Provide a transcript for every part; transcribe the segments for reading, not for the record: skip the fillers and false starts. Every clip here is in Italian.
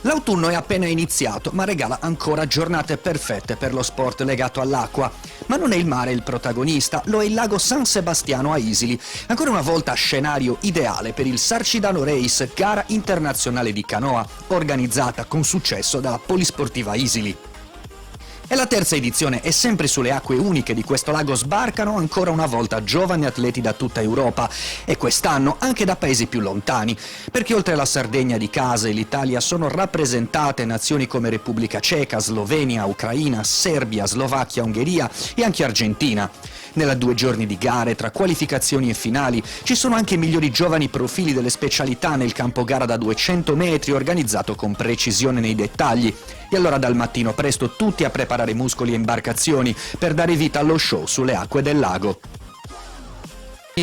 L'autunno è appena iniziato, ma regala ancora giornate perfette per lo sport legato all'acqua. Ma non è il mare il protagonista, lo è il lago San Sebastiano a Isili. Ancora una volta scenario ideale per il Sarcidano Race, gara internazionale di canoa, organizzata con successo dalla Polisportiva Isili. E la terza edizione e sempre sulle acque uniche di questo lago sbarcano ancora una volta giovani atleti da tutta Europa e quest'anno anche da paesi più lontani, perché oltre alla Sardegna di casa e l'Italia sono rappresentate nazioni come Repubblica Ceca, Slovenia, Ucraina, Serbia, Slovacchia, Ungheria e anche Argentina. Nella 2 giorni di gare, tra qualificazioni e finali, ci sono anche i migliori giovani profili delle specialità nel campo gara da 200 metri organizzato con precisione nei dettagli. E allora dal mattino presto tutti a preparare muscoli e imbarcazioni per dare vita allo show sulle acque del lago.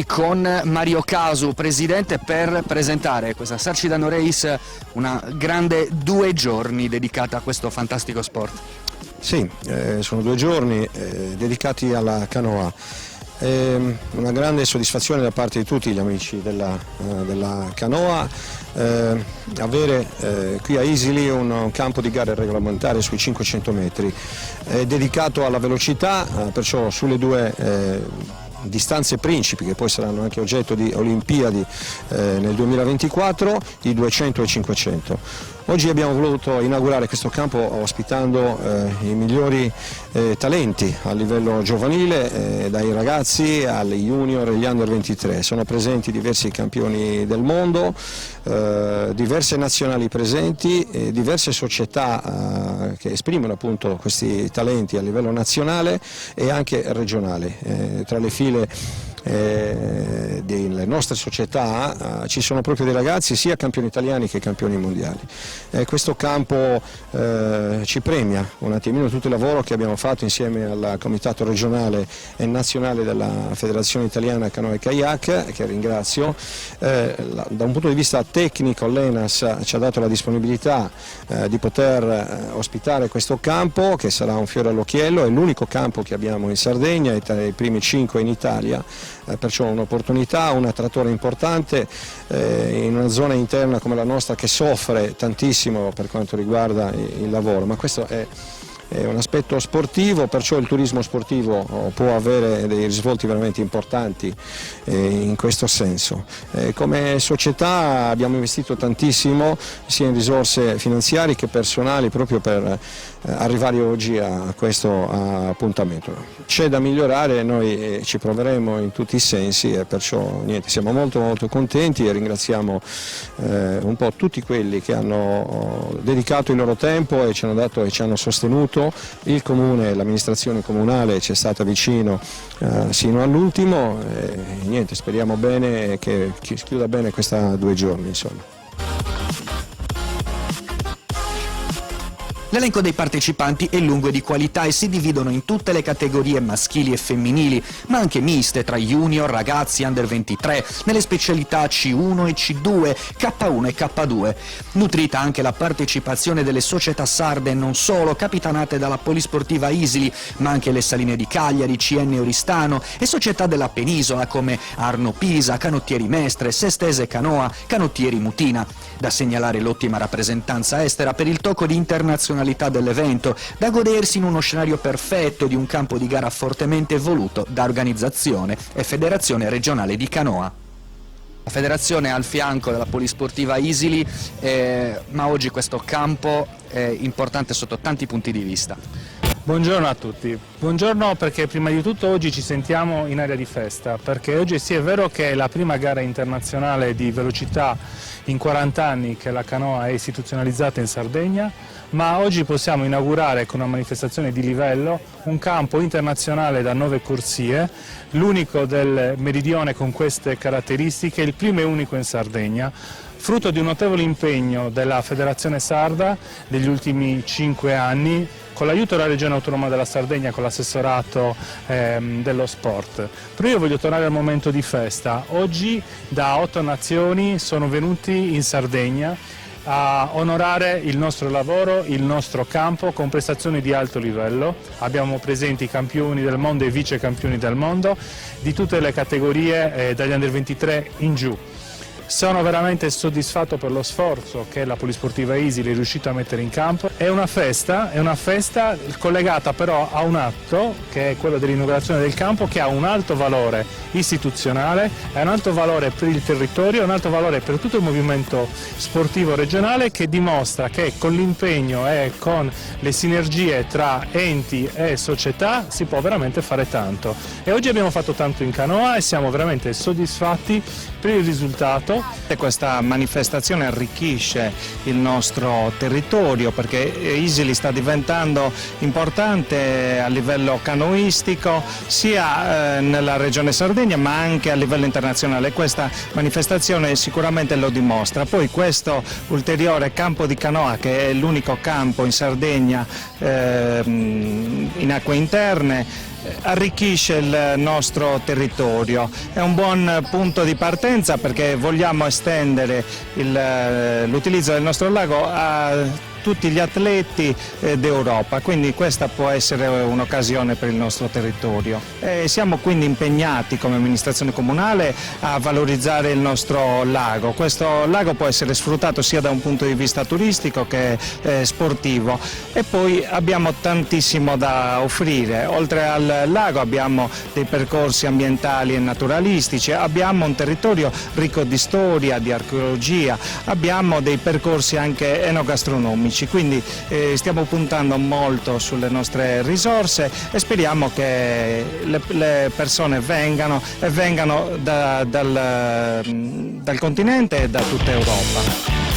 Con Mario Casu, presidente, per presentare questa Sarcidano Race, una grande 2 giorni dedicata a questo fantastico sport. Sì, sono 2 giorni dedicati alla canoa. Una grande soddisfazione da parte di tutti gli amici della canoa avere qui a Isili un campo di gare regolamentare sui 500 metri dedicato alla velocità, perciò sulle 2 distanze principi che poi saranno anche oggetto di Olimpiadi nel 2024, i 200 e 500. Oggi abbiamo voluto inaugurare questo campo ospitando i migliori talenti a livello giovanile, dai ragazzi agli junior e gli under 23. Sono presenti diversi campioni del mondo, diverse nazionali presenti, diverse società che esprimono appunto questi talenti a livello nazionale e anche regionale. Tra le file delle nostre società ci sono proprio dei ragazzi sia campioni italiani che campioni mondiali. Questo campo ci premia un attimino tutto il lavoro che abbiamo fatto insieme al comitato regionale e nazionale della Federazione Italiana Canoa e Kayak, che ringrazio. Da un punto di vista tecnico l'ENAS ci ha dato la disponibilità di poter ospitare questo campo, che sarà un fiore all'occhiello, è l'unico campo che abbiamo in Sardegna, è tra i primi 5 in Italia. Perciò un'opportunità, un attrattore importante in una zona interna come la nostra che soffre tantissimo per quanto riguarda il lavoro, ma questo è un aspetto sportivo, perciò il turismo sportivo può avere dei risvolti veramente importanti in questo senso. Come società abbiamo investito tantissimo sia in risorse finanziarie che personali proprio per arrivare oggi a questo appuntamento. C'è da migliorare, noi ci proveremo in tutti i sensi e perciò siamo molto contenti e ringraziamo un po' tutti quelli che hanno dedicato il loro tempo e ci hanno dato e ci hanno sostenuto. Il comune, l'amministrazione comunale ci è stata vicino sino all'ultimo e speriamo bene che si chiuda bene questa 2 giorni, insomma. L'elenco dei partecipanti è lungo e di qualità e si dividono in tutte le categorie maschili e femminili, ma anche miste tra junior, ragazzi, under 23, nelle specialità C1 e C2, K1 e K2. Nutrita anche la partecipazione delle società sarde, non solo capitanate dalla Polisportiva Isili, ma anche le Saline di Cagliari, CN Oristano e società della penisola come Arno Pisa, Canottieri Mestre, Sestese Canoa, Canottieri Mutina. Da segnalare l'ottima rappresentanza estera per il tocco di internazionalità dell'evento, da godersi in uno scenario perfetto di un campo di gara fortemente voluto da organizzazione e federazione regionale di canoa. La federazione è al fianco della Polisportiva Isili, ma oggi questo campo è importante sotto tanti punti di vista. Buongiorno a tutti, buongiorno perché prima di tutto oggi ci sentiamo in aria di festa, perché oggi sì è vero che è la prima gara internazionale di velocità in 40 anni che la canoa è istituzionalizzata in Sardegna, ma oggi possiamo inaugurare con una manifestazione di livello un campo internazionale da 9 corsie, l'unico del meridione con queste caratteristiche, il primo e unico in Sardegna, frutto di un notevole impegno della Federazione Sarda degli ultimi 5 anni, con l'aiuto della Regione Autonoma della Sardegna, con l'assessorato dello sport. Però io voglio tornare al momento di festa. Oggi da 8 nazioni sono venuti in Sardegna a onorare il nostro lavoro, il nostro campo con prestazioni di alto livello. Abbiamo presenti campioni del mondo e vice campioni del mondo di tutte le categorie dagli under 23 in giù. Sono veramente soddisfatto per lo sforzo che la Polisportiva Isili è riuscita a mettere in campo. È una festa collegata però a un atto, che è quello dell'inaugurazione del campo, che ha un alto valore istituzionale, è un alto valore per il territorio, un alto valore per tutto il movimento sportivo regionale, che dimostra che con l'impegno e con le sinergie tra enti e società si può veramente fare tanto. E oggi abbiamo fatto tanto in canoa e siamo veramente soddisfatti per il risultato. Questa manifestazione arricchisce il nostro territorio, perché Isili sta diventando importante a livello canoistico sia nella regione Sardegna ma anche a livello internazionale. Questa manifestazione sicuramente lo dimostra. Poi questo ulteriore campo di canoa, che è l'unico campo in Sardegna in acque interne, arricchisce il nostro territorio. È un buon punto di partenza, perché vogliamo estendere l'utilizzo del nostro lago a tutti gli atleti d'Europa, quindi questa può essere un'occasione per il nostro territorio. Siamo quindi impegnati come amministrazione comunale a valorizzare il nostro lago. Questo lago può essere sfruttato sia da un punto di vista turistico che sportivo, e poi abbiamo tantissimo da offrire. Oltre al lago abbiamo dei percorsi ambientali e naturalistici, abbiamo un territorio ricco di storia, di archeologia, abbiamo dei percorsi anche enogastronomici. Quindi stiamo puntando molto sulle nostre risorse e speriamo che le persone vengano dal continente e da tutta Europa.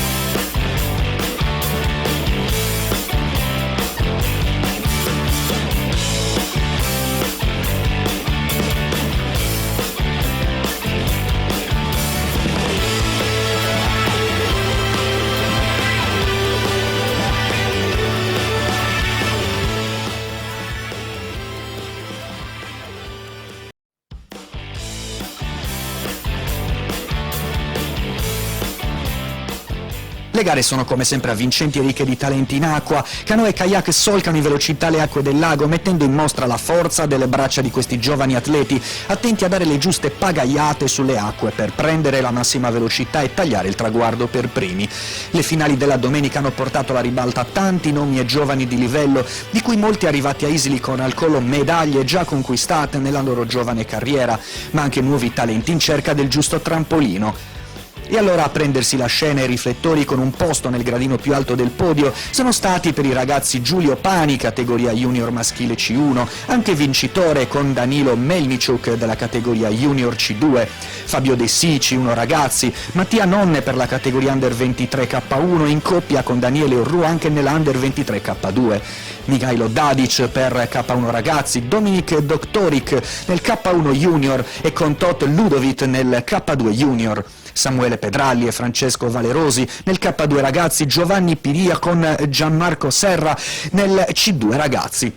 Le gare sono come sempre avvincenti e ricche di talenti in acqua. Canoa e kayak solcano in velocità le acque del lago, mettendo in mostra la forza delle braccia di questi giovani atleti, attenti a dare le giuste pagaiate sulle acque per prendere la massima velocità e tagliare il traguardo per primi. Le finali della domenica hanno portato alla ribalta tanti nomi e giovani di livello, di cui molti arrivati a Isili con al collo medaglie già conquistate nella loro giovane carriera, ma anche nuovi talenti in cerca del giusto trampolino. E allora a prendersi la scena e i riflettori con un posto nel gradino più alto del podio sono stati per i ragazzi Giulio Pani, categoria junior maschile C1, anche vincitore con Danilo Melnichuk della categoria junior C2, Fabio De Sici, C1 ragazzi, Mattia Nonne per la categoria under 23 K1 in coppia con Daniele Orru anche nella under 23 K2, Mihailo Dadic per K1 ragazzi, Dominik Doktorik nel K1 junior e con Tot Ludovic nel K2 junior. Samuele Pedralli e Francesco Valerosi nel K2 ragazzi, Giovanni Piria con Gianmarco Serra nel C2 ragazzi.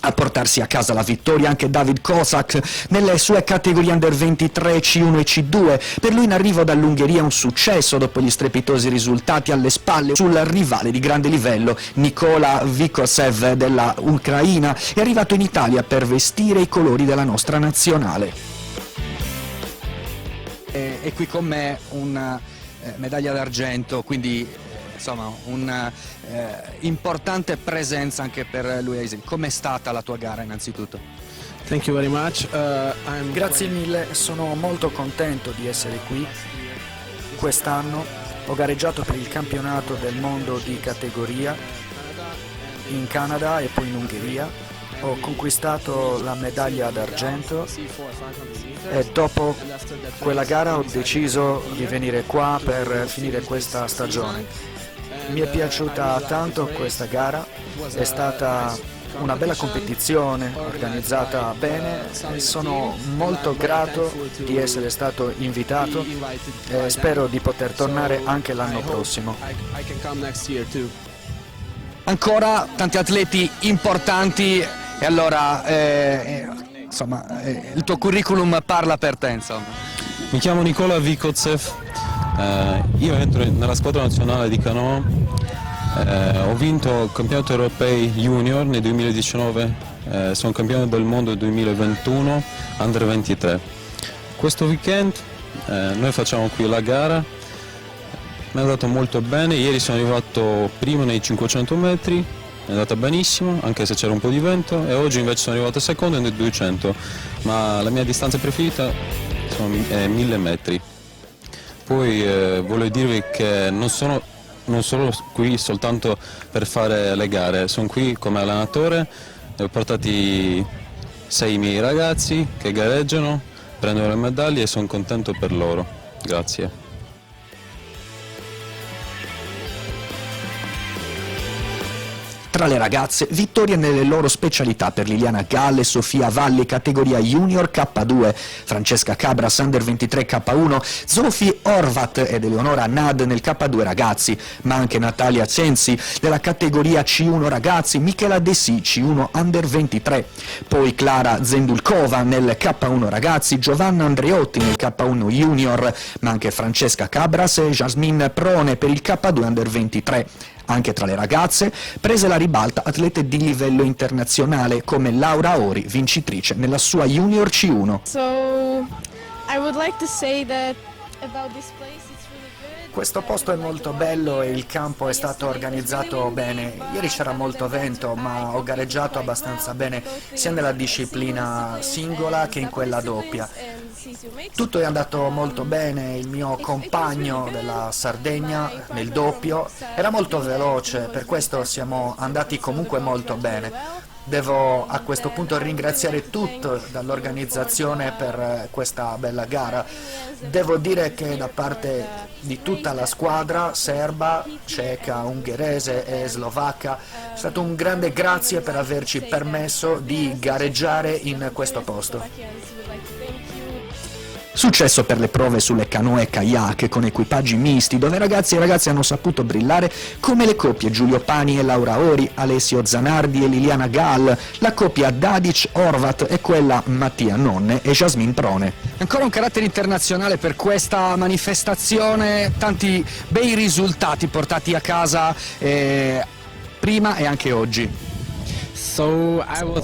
A portarsi a casa la vittoria anche David Kozak nelle sue categorie under 23, C1 e C2. Per lui in arrivo dall'Ungheria un successo dopo gli strepitosi risultati alle spalle sul rivale di grande livello Nikola Vikosev della Ucraina, è arrivato in Italia per vestire i colori della nostra nazionale. E qui con me una medaglia d'argento, quindi insomma una importante presenza anche per lui a Isili. Com'è stata la tua gara innanzitutto? Thank you very much. Grazie mille, sono molto contento di essere qui. Quest'anno ho gareggiato per il campionato del mondo di categoria in Canada e poi in Ungheria. Ho conquistato la medaglia d'argento e dopo quella gara ho deciso di venire qua per finire questa stagione. Mi è piaciuta tanto questa gara, è stata una bella competizione organizzata bene e sono molto grato di essere stato invitato e spero di poter tornare anche l'anno prossimo. Ancora tanti atleti importanti e allora insomma il tuo curriculum parla per te, insomma. Mi chiamo Nikola Vikosev, io entro nella squadra nazionale di canoa, ho vinto campionato europei junior nel 2019, sono campione del mondo nel 2021, under 23. Questo weekend noi facciamo qui la gara, mi è andato molto bene, ieri sono arrivato primo nei 500 metri, è andata benissimo anche se c'era un po' di vento, e oggi invece sono arrivato secondo nei 200, ma la mia distanza preferita è 1000 metri. Poi voglio dirvi che non sono qui soltanto per fare le gare, sono qui come allenatore, ho portati 6 miei ragazzi che gareggiano, prendono le medaglie e sono contento per loro. Grazie. Tra le ragazze, vittorie nelle loro specialità per Liliana Gall e Sofia Valli, categoria Junior K2, Francesca Cabras Under 23 K1, Zofie Horvat ed Eleonora Nad nel K2 ragazzi, ma anche Natalia Censi della categoria C1 ragazzi, Michela Desi C1 Under 23, poi Clara Zendulkova nel K1 ragazzi, Giovanna Andreotti nel K1 Junior, ma anche Francesca Cabras e Jasmine Prone per il K2 Under 23. Anche tra le ragazze prese la ribalta atlete di livello internazionale come Laura Ori, vincitrice nella sua Junior C1. So I would like to say that about this place it's really good. Questo posto è molto bello e il campo è stato organizzato bene. Ieri c'era molto vento, ma ho gareggiato abbastanza bene sia nella disciplina singola che in quella doppia. Tutto è andato molto bene, il mio compagno della Sardegna nel doppio era molto veloce, per questo siamo andati comunque molto bene. Devo a questo punto ringraziare tutto dall'organizzazione per questa bella gara. Devo dire che da parte di tutta la squadra serba, ceca, ungherese e slovacca è stato un grande grazie per averci permesso di gareggiare in questo posto. Successo per le prove sulle canoe e kayak con equipaggi misti, dove ragazzi e ragazze hanno saputo brillare come le coppie Giulio Pani e Laura Ori, Alessio Zanardi e Liliana Gall, la coppia Dadic-Horvat e quella Mattia Nonne e Jasmine Prone. Ancora un carattere internazionale per questa manifestazione, tanti bei risultati portati a casa prima e anche oggi.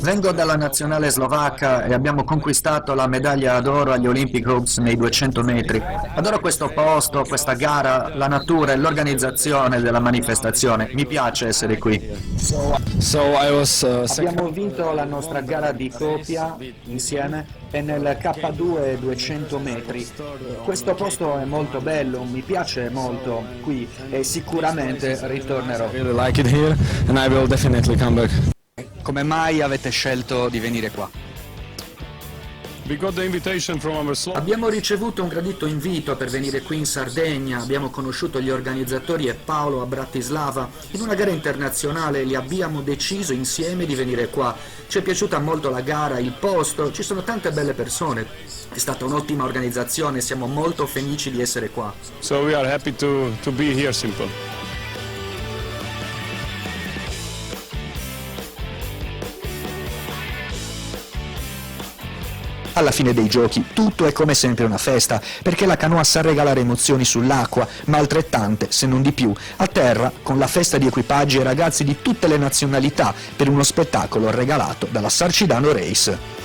Vengo dalla nazionale slovacca e abbiamo conquistato la medaglia d'oro agli Olympic Hopes nei 200 metri. Adoro questo posto, questa gara, la natura e l'organizzazione della manifestazione. Mi piace essere qui. Abbiamo vinto la nostra gara di coppia insieme e nel K2 200 metri. Questo posto è molto bello, mi piace molto qui e sicuramente ritornerò. Come mai avete scelto di venire qua? Abbiamo ricevuto un gradito invito per venire qui in Sardegna, abbiamo conosciuto gli organizzatori e Paolo a Bratislava. In una gara internazionale li abbiamo deciso insieme di venire qua. Ci è piaciuta molto la gara, il posto, ci sono tante belle persone. È stata un'ottima organizzazione, siamo molto felici di essere qua. So we are happy to be here, simple. Alla fine dei giochi tutto è come sempre una festa, perché la canoa sa regalare emozioni sull'acqua, ma altrettante, se non di più, a terra, con la festa di equipaggi e ragazzi di tutte le nazionalità per uno spettacolo regalato dalla Sarcidano Race.